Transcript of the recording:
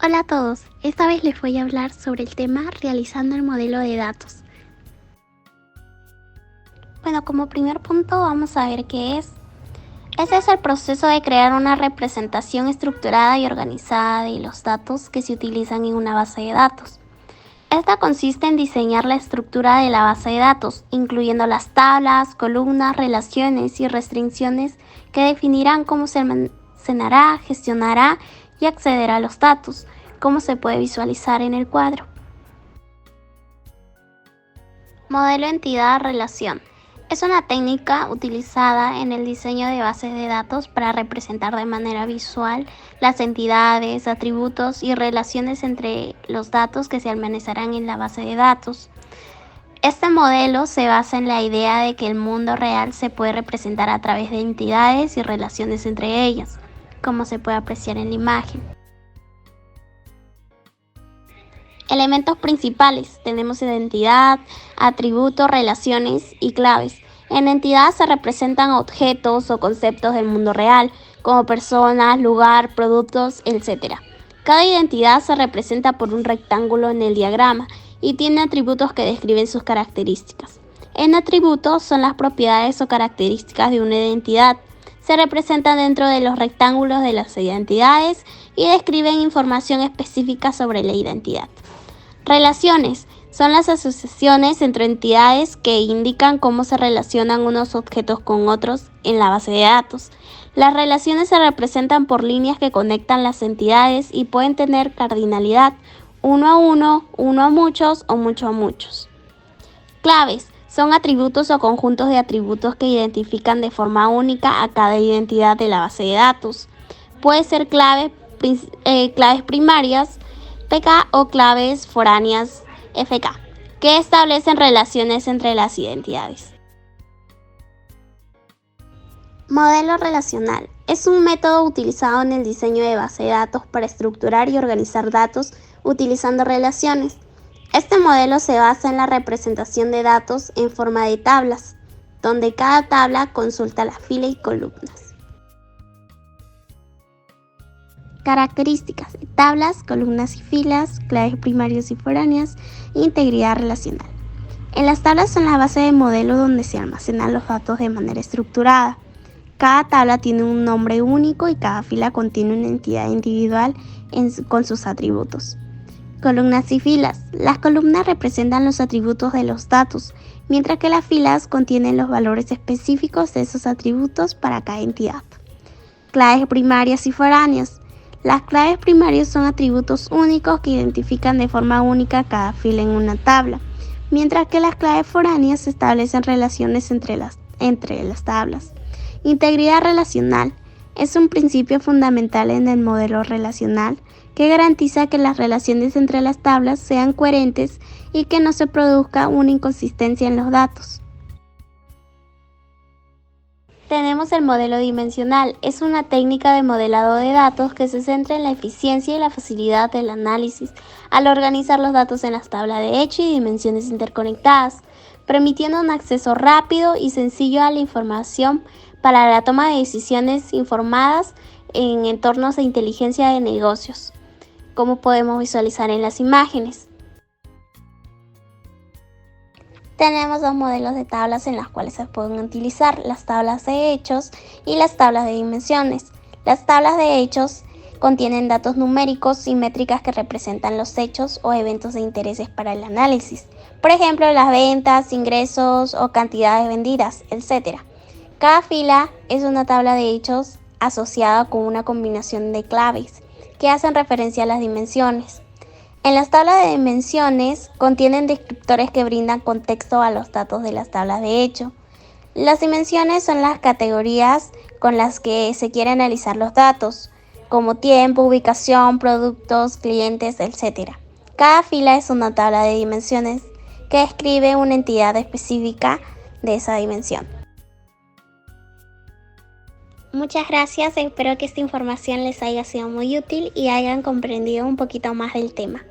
Hola a todos, esta vez les voy a hablar sobre el tema realizando el modelo de datos. Bueno, como primer punto vamos a ver qué es. Ese es el proceso de crear una representación estructurada y organizada de los datos que se utilizan en una base de datos. Esta consiste en diseñar la estructura de la base de datos, incluyendo las tablas, columnas, relaciones y restricciones que definirán cómo se almacenará, gestionará y accederá a los datos, como se puede visualizar en el cuadro. Modelo entidad-relación. Es una técnica utilizada en el diseño de bases de datos para representar de manera visual las entidades, atributos y relaciones entre los datos que se almacenarán en la base de datos. Este modelo se basa en la idea de que el mundo real se puede representar a través de entidades y relaciones entre ellas, como se puede apreciar en la imagen. Elementos principales: tenemos identidad, atributos, relaciones y claves. En entidad se representan objetos o conceptos del mundo real, como personas, lugar, productos, etc. Cada identidad se representa por un rectángulo en el diagrama y tiene atributos que describen sus características. En atributos son las propiedades o características de una identidad. Se representan dentro de los rectángulos de las identidades y describen información específica sobre la identidad. Relaciones son las asociaciones entre entidades que indican cómo se relacionan unos objetos con otros en la base de datos. Las relaciones se representan por líneas que conectan las entidades y pueden tener cardinalidad, uno a uno a muchos o mucho a muchos. Claves son atributos o conjuntos de atributos que identifican de forma única a cada identidad de la base de datos. Puede ser claves primarias, PK, o claves foráneas, FK, que establecen relaciones entre las identidades. Modelo relacional. Es un método utilizado en el diseño de base de datos para estructurar y organizar datos utilizando relaciones. Este modelo se basa en la representación de datos en forma de tablas, donde cada tabla consulta las filas y columnas. Características: tablas, columnas y filas, claves primarias y foráneas, e integridad relacional. En las tablas son la base de modelo donde se almacenan los datos de manera estructurada. Cada tabla tiene un nombre único y cada fila contiene una entidad individual con sus atributos. Columnas y filas. Las columnas representan los atributos de los datos, mientras que las filas contienen los valores específicos de esos atributos para cada entidad. Claves primarias y foráneas. Las claves primarias son atributos únicos que identifican de forma única cada fila en una tabla, mientras que las claves foráneas establecen relaciones entre las tablas. Integridad relacional es un principio fundamental en el modelo relacional que garantiza que las relaciones entre las tablas sean coherentes y que no se produzca una inconsistencia en los datos. Tenemos el modelo dimensional. Es una técnica de modelado de datos que se centra en la eficiencia y la facilidad del análisis al organizar los datos en las tablas de hecho y dimensiones interconectadas, permitiendo un acceso rápido y sencillo a la información para la toma de decisiones informadas en entornos de inteligencia de negocios, como podemos visualizar en las imágenes. Tenemos dos modelos de tablas en las cuales se pueden utilizar: las tablas de hechos y las tablas de dimensiones. Las tablas de hechos contienen datos numéricos y métricas que representan los hechos o eventos de interés para el análisis, por ejemplo, las ventas, ingresos o cantidades vendidas, etc. Cada fila es una tabla de hechos asociada con una combinación de claves que hacen referencia a las dimensiones. En las tablas de dimensiones contienen descriptores que brindan contexto a los datos de las tablas de hecho. Las dimensiones son las categorías con las que se quiere analizar los datos, como tiempo, ubicación, productos, clientes, etc. Cada fila es una tabla de dimensiones que describe una entidad específica de esa dimensión. Muchas gracias, espero que esta información les haya sido muy útil y hayan comprendido un poquito más del tema.